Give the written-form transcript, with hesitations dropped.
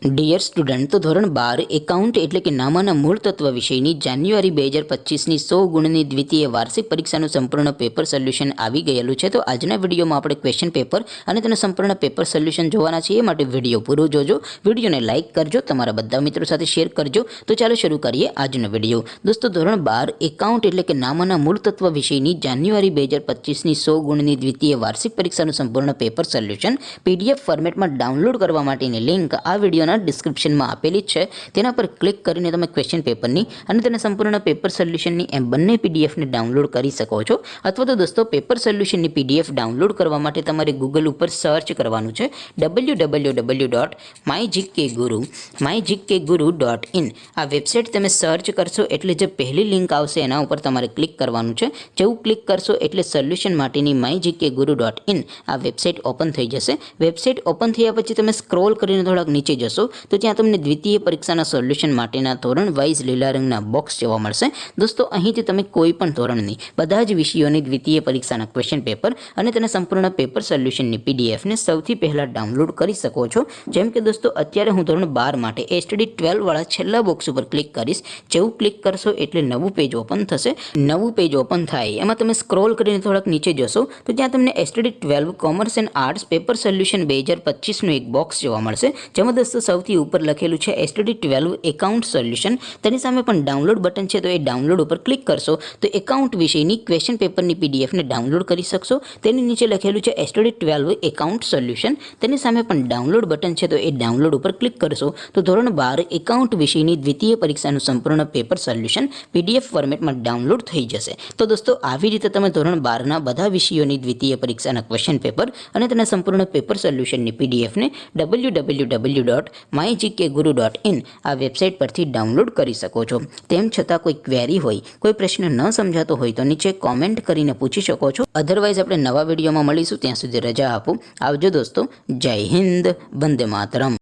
Dear student, તો ધોરણ 12 account એટલે કે નામાના મૂળ તત્વ વિષયની જાન્યુઆરી 2025ની 100 ગુણની દ્વિતીય વાર્ષિક પરીક્ષાનું સંપૂર્ણ પેપર સોલ્યુશન આવી ગયેલું છે. તો આજના વિડીયોમાં આપણે ક્વેશ્ચન પેપર અને તેનું સંપૂર્ણ પેપર સોલ્યુશન જોવાના છીએ. એ માટે વિડીયો પૂરો જોજો, વિડીયોને લાઇક કરજો, તમારા બધા મિત્રો સાથે શેર કરજો. તો ચાલો શરૂ કરીએ આજનો વિડીયો. દોસ્તો, ધોરણ 12 એકાઉન્ટ એટલે કે નામાના મૂળ તત્વ વિષયની જાન્યુઆરી 2025ની 100 ગુણની દ્વિતીય વાર્ષિક પરીક્ષાનું સંપૂર્ણ પેપર સોલ્યુશન પીડીએફ ફોર્મેટમાં ડાઉનલોડ કરવા માટેની લિંક આ વિડીયોના ડિસ્ક્રિપ્શનમાં આપેલી છે. તેના પર ક્લિક કરીને તમે ક્વેશ્ચન પેપરની અને તેના સંપૂર્ણ પેપર સોલ્યુશનની એમ બંને પીડીએફને ડાઉનલોડ કરી શકો છો. અથવા તો દોસ્તો, પેપર સોલ્યુશનની પીડીએફ ડાઉનલોડ કરવા માટે તમારે ગૂગલ ઉપર સર્ચ કરવાનું છે www.mygkguru.in. આ વેબસાઇટ તમે સર્ચ કરશો એટલે જે પહેલી લિંક આવશે એના ઉપર તમારે ક્લિક કરવાનું છે. જેવું ક્લિક કરશો એટલે સોલ્યુશન માટેની mygkguru.in આ વેબસાઇટ ઓપન થઈ જશે. વેબસાઇટ ઓપન થયા પછી તમે સ્ક્રોલ કરીને થોડાક નીચે જશો તો ત્યાં તમને દ્વિતીય પરીક્ષાના સોલ્યુશન માટેના ધોરણ વાઇઝ લીલા રંગના બોક્સ જોવા મળશે. દોસ્તો, અહીંથી તમે કોઈ પણ ધોરણની બધા જ વિષયોની દ્વિતીય પરીક્ષાના ક્વેશ્ચન પેપર અને તેના સંપૂર્ણ પેપર સોલ્યુશનની પીડીએફને સૌથી પહેલાં ડાઉનલોડ કરી શકો છો. જેમ કે દોસ્તો, અત્યારે હું ધોરણ 12 માટે એસટીડી 12 વાળા છેલ્લા બોક્સ ઉપર ક્લિક કરીશ. જેવું ક્લિક કરશો એટલે નવું પેજ ઓપન થશે. નવું પેજ ઓપન થાય એમાં તમે સ્ક્રોલ કરીને થોડાક નીચે જશો તો ત્યાં તમને STD 12 commerce and arts paper solution 2025નું એક બોક્સ જોવા મળશે. જેમાં દોસ્તો સૌથી ઉપર લખેલું છે એસટીડી 12 એકાઉન્ટ સોલ્યુશન. તેની સામે પણ ડાઉનલોડ બટન છે, તો એ ડાઉનલોડ ઉપર ક્લિક કરશો તો એકાઉન્ટ વિષયની ક્વેશ્ચન પેપરની પીડીએફને ડાઉનલોડ કરી શકશો. તેની નીચે લખેલું છે એસટીડી 12 એકાઉન્ટ સોલ્યુશન. તેની સામે પણ ડાઉનલોડ બટન છે, તો એ ડાઉનલોડ ઉપર ક્લિક કરશો તો ધોરણ 12 એકાઉન્ટ વિષયની દ્વિતીય પરીક્ષાનું સંપૂર્ણ પેપર સોલ્યુશન પીડીએફ ફોર્મેટમાં ડાઉનલોડ થઈ જશે. તો દોસ્તો, આવી રીતે તમે ધોરણ 12ના બધા વિષયોની દ્વિતીય પરીક્ષાના ક્વેશ્ચન પેપર અને તેના સંપૂર્ણ પેપર સોલ્યુશનની પીડીએફને www.mygkguru.in આ વેબસાઇટ પરથી ડાઉનલોડ કરી શકો છો. તેમ છતાં કોઈ ક્વેરી હોય, કોઈ પ્રશ્ન ન સમજાતો હોય તો નીચે કોમેન્ટ કરીને પૂછી શકો છો. અધરવાઇઝ આપણે નવા વિડીયોમાં મળીશું. ત્યાં સુધી રજા આપો. આવજો દોસ્તો. જય હિન્દ. વંદે માતરમ.